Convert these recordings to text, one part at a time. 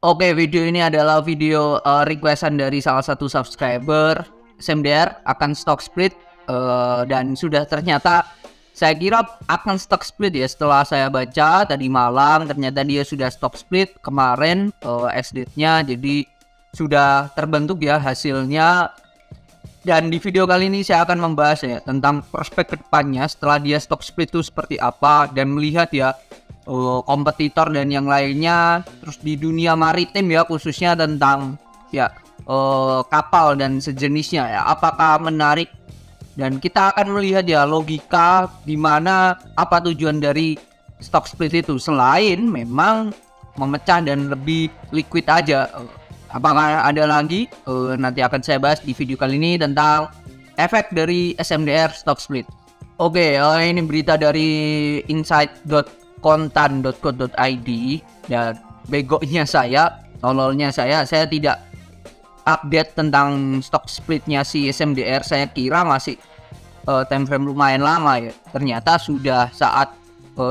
Oke, video ini adalah video requestan dari salah satu subscriber. SMDR akan stock split dan sudah ternyata saya kira akan stock split ya. Setelah saya baca tadi malam ternyata dia sudah stock split kemarin ex-date-nya, jadi sudah terbentuk ya hasilnya. Dan di video kali ini saya akan membahas ya tentang prospek kedepannya setelah dia stock split itu seperti apa, dan melihat ya kompetitor dan yang lainnya, terus di dunia maritim ya khususnya tentang ya kapal dan sejenisnya ya, apakah menarik. Dan kita akan melihat ya logika dimana apa tujuan dari stock split itu selain memang memecah dan lebih liquid aja. Apakah ada lagi? Nanti akan saya bahas di video kali ini tentang efek dari SMDR stock split. Oke, ini berita dari insight.kontan.co.id, dan begonya saya, tololnya saya tidak update tentang stock splitnya si SMDR. Saya kira masih time frame lumayan lama ya. Ternyata sudah saat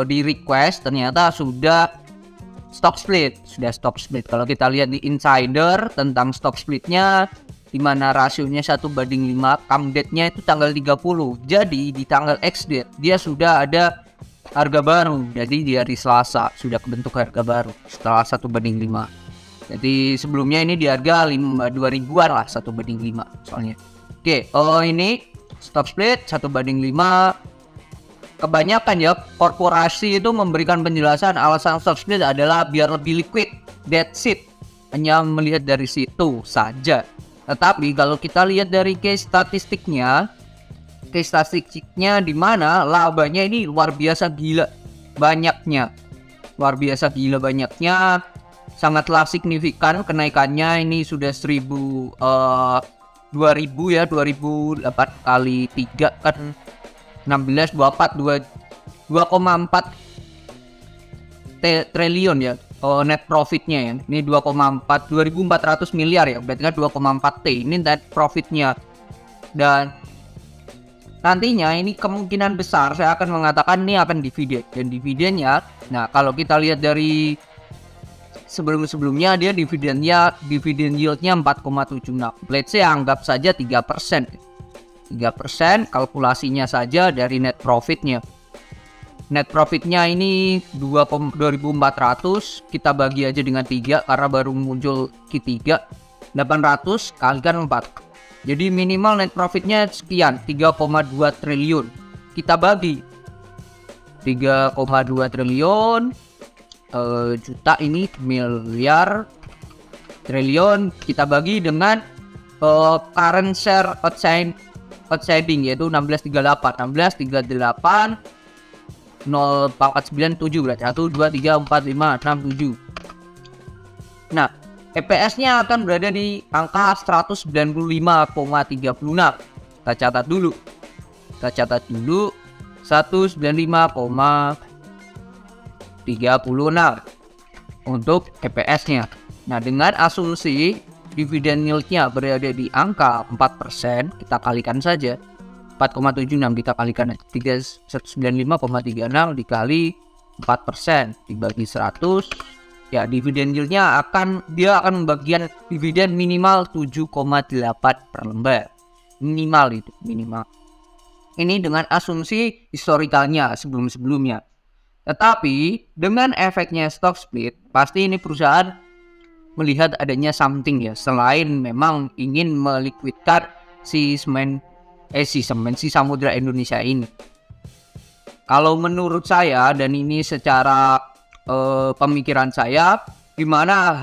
di request ternyata sudah stock split. Kalau kita lihat di insider tentang stock splitnya, di mana rasionya 1:5, come date-nya itu tanggal 30. Jadi di tanggal X date dia sudah ada harga baru. Jadi di hari Selasa sudah kebentuk harga baru setelah 1:5. Jadi sebelumnya ini di harga 2.000-an lah 1:5 soalnya. Oke, ini stock split 1:5. Kebanyakan ya korporasi itu memberikan penjelasan alasan stock split adalah biar lebih liquid. That's it. Hanya melihat dari situ saja. Tetapi kalau kita lihat dari case statistiknya di mana labanya ini luar biasa gila banyaknya. Sangatlah signifikan kenaikannya. Ini sudah 2000 ya, 2008 kali 3 kan 16, 24, 2,4 triliun ya net profitnya ya. Ini 2,4, 2.400 miliar ya, berarti kan 2,4 T ini net profitnya. Dan nantinya ini kemungkinan besar saya akan mengatakan ini akan dividen. Dan dividennya, nah kalau kita lihat dari sebelumnya dia dividen yieldnya 4,76. Let's say anggap saja 3%. 3% kalkulasinya saja dari net profitnya. Net profitnya ini 2.400, kita bagi aja dengan 3 karena baru muncul Q3. 800 kalikan 4. Jadi minimal net profitnya sekian, 3,2 triliun. Kita bagi 3,2 triliun juta, ini miliar, triliun, kita bagi dengan current share outstanding yaitu 1638 0,497 berarti 1 2 3 4 5 6 7. Nah, EPS-nya akan berada di angka 195,36. Kita catat dulu 195,36 untuk EPS-nya. Nah, dengan asumsi dividen yield-nya berada di angka 4%, kita kalikan saja 4,76 kita kalikan 195,36 dikali 4% dibagi 100 ya, dividen yield-nya akan membagikan dividen minimal 7,8 per lembar. Minimal. Ini dengan asumsi historikalnya sebelumnya. Tetapi dengan efeknya stock split, pasti ini perusahaan melihat adanya something ya, selain memang ingin meliquidkan si Samudra Indonesia ini. Kalau menurut saya, dan ini secara pemikiran saya, dimana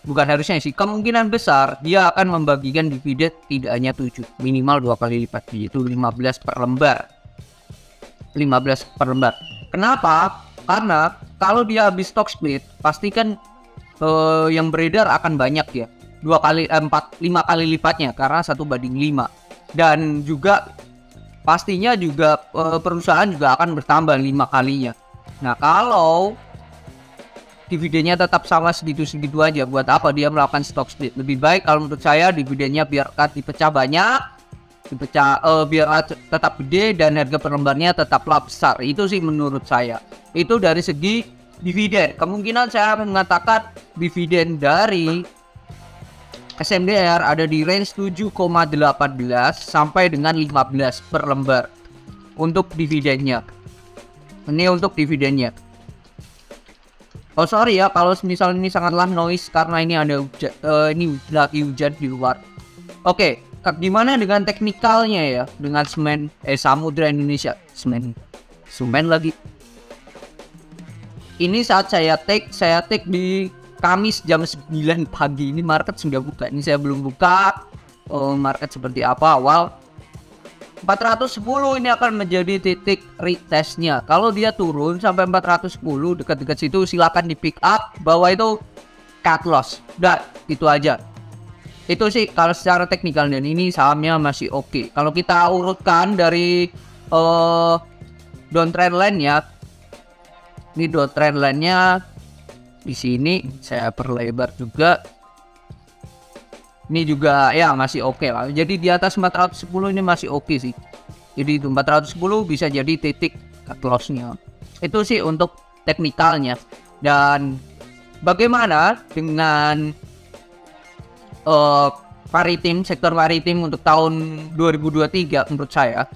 kemungkinan besar dia akan membagikan dividen tidak hanya 7, minimal 2 kali lipat, yaitu 15 per lembar. Kenapa? Karena kalau dia habis stock split pasti kan yang beredar akan banyak ya, 5 kali lipatnya karena 1:5. Dan juga pastinya juga perusahaan juga akan bertambah 5 kalinya. Nah, kalau dividennya tetap sama segitu aja, buat apa dia melakukan stock split? Lebih baik kalau menurut saya dividennya biarkan dipecah banyak, biar tetap gede dan harga per lembarnya tetaplah besar. Itu sih menurut saya. Itu dari segi dividen, kemungkinan saya mengatakan dividen dari SMDR ada di range 7,18 sampai dengan 15 per lembar untuk dividennya. Ini untuk dividennya. Oh sorry ya kalau misalnya ini sangatlah noise karena ini ada hujan, ini lagi hujan di luar. Oke, gimana dengan teknikalnya ya, dengan semen Samudra Indonesia, semen lagi. Ini saat saya take di Kamis jam 9 pagi. Ini market sudah buka. Ini saya belum buka market seperti apa awal. 410 ini akan menjadi titik retestnya. Kalau dia turun sampai 410 dekat-dekat situ silakan di pick up, bahwa itu cut loss. Udah, itu aja. Itu sih kalau secara teknikal, dan ini sahamnya masih oke. Kalau kita urutkan dari downtrend line-nya. Ini downtrend line-nya di sini saya perlebar juga. Ini juga ya masih oke lah. Jadi di atas 410 ini masih oke sih. Jadi itu 410 bisa jadi titik cut loss-nya. Itu sih untuk teknikalnya. Dan bagaimana dengan sektor maritim untuk tahun 2023 menurut saya?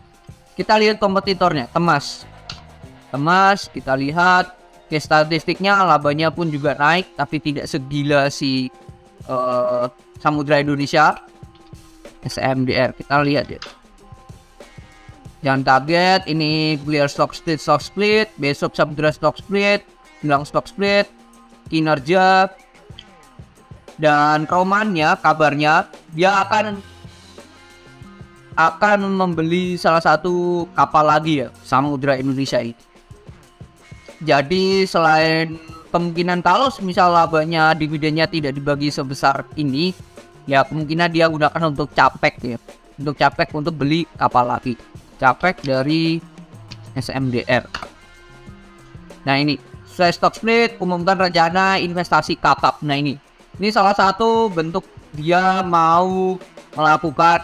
Kita lihat kompetitornya, Temas, kita lihat statistiknya, labanya pun juga naik, tapi tidak segila si Samudra Indonesia, SMDR. Kita lihat ya. Jangan kaget, ini clear stock split, besok Samudra stock split, bilang stock split, kinerja, dan romannya kabarnya dia akan membeli salah satu kapal lagi ya, Samudra Indonesia ini. Jadi selain kemungkinan kalau misal labanya, dividennya tidak dibagi sebesar ini, ya kemungkinan dia gunakan untuk capek ya, untuk beli kapal lagi, capek dari SMDR. Nah ini sesuai stock split, umumkan rencana investasi kakap. Nah ini salah satu bentuk dia mau melakukan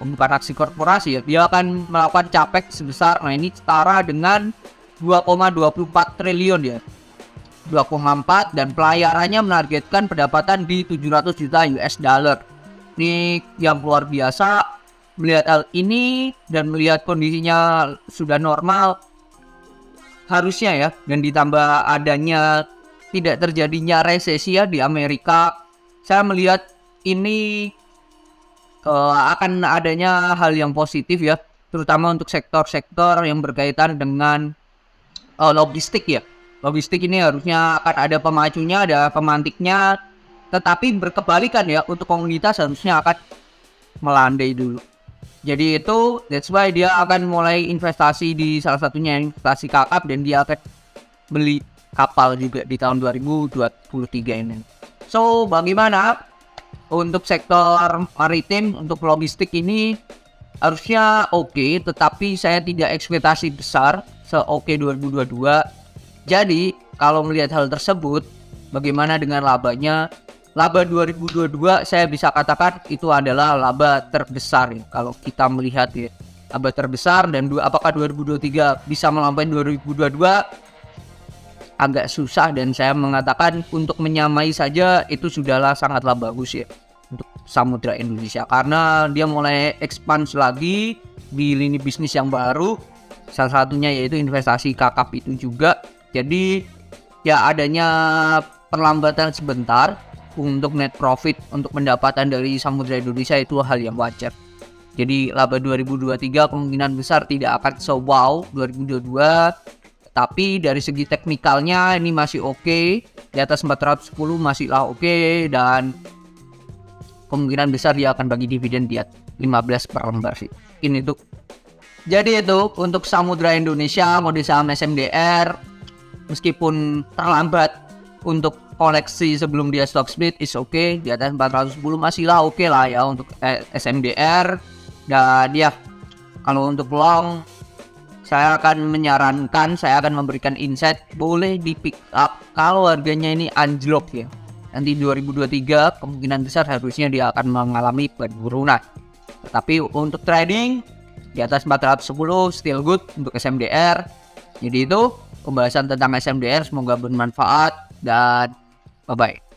bukan aksi korporasi ya, dia akan melakukan capek sebesar, nah ini setara dengan 2,24 triliun ya, 2,4, dan pelayarannya menargetkan pendapatan di 700 juta US dollar. Ini yang luar biasa. Melihat hal ini dan melihat kondisinya sudah normal harusnya ya, dan ditambah adanya tidak terjadinya resesi ya di Amerika, saya melihat ini akan adanya hal yang positif ya, terutama untuk sektor-sektor yang berkaitan dengan logistik ya. Logistik ini harusnya akan ada pemacunya, ada pemantiknya, tetapi berkebalikan ya, untuk komunitas harusnya akan melandai dulu. Jadi itu that's why dia akan mulai investasi di salah satunya investasi kakap, dan dia akan beli kapal juga di tahun 2023 ini. So bagaimana untuk sektor maritim, untuk logistik ini harusnya oke, tetapi saya tidak ekspektasi besar se-oke 2022. Jadi kalau melihat hal tersebut, bagaimana dengan labanya? Laba 2022 saya bisa katakan itu adalah laba terbesar ya, kalau kita melihat ya, laba terbesar. Dan apakah 2023 bisa melampaui 2022? Agak susah, dan saya mengatakan untuk menyamai saja itu sudahlah sangatlah bagus ya untuk Samudra Indonesia, karena dia mulai expand lagi di lini bisnis yang baru, salah satunya yaitu investasi kakap itu juga. Jadi ya adanya perlambatan sebentar untuk net profit, untuk pendapatan dari Samudra Indonesia itu hal yang wajar. Jadi laba 2023 kemungkinan besar tidak akan se-wow 2022, tapi dari segi teknikalnya ini masih oke, di atas 410 masihlah oke, dan kemungkinan besar dia akan bagi dividen di 15 per lembar sih. Ini tuh. Jadi itu untuk Samudra Indonesia, mode saham SMDR, meskipun terlambat untuk koleksi sebelum dia stock split is oke, di atas 410 masihlah oke lah ya untuk SMDR. Dan ya kalau untuk long, saya akan menyarankan, saya akan memberikan insight, boleh di pick up kalau harganya ini anjlok ya. Nanti 2023 kemungkinan besar harusnya dia akan mengalami penurunan. Tapi untuk trading di atas 410 still good untuk SMDR. Jadi itu pembahasan tentang SMDR. Semoga bermanfaat dan bye bye.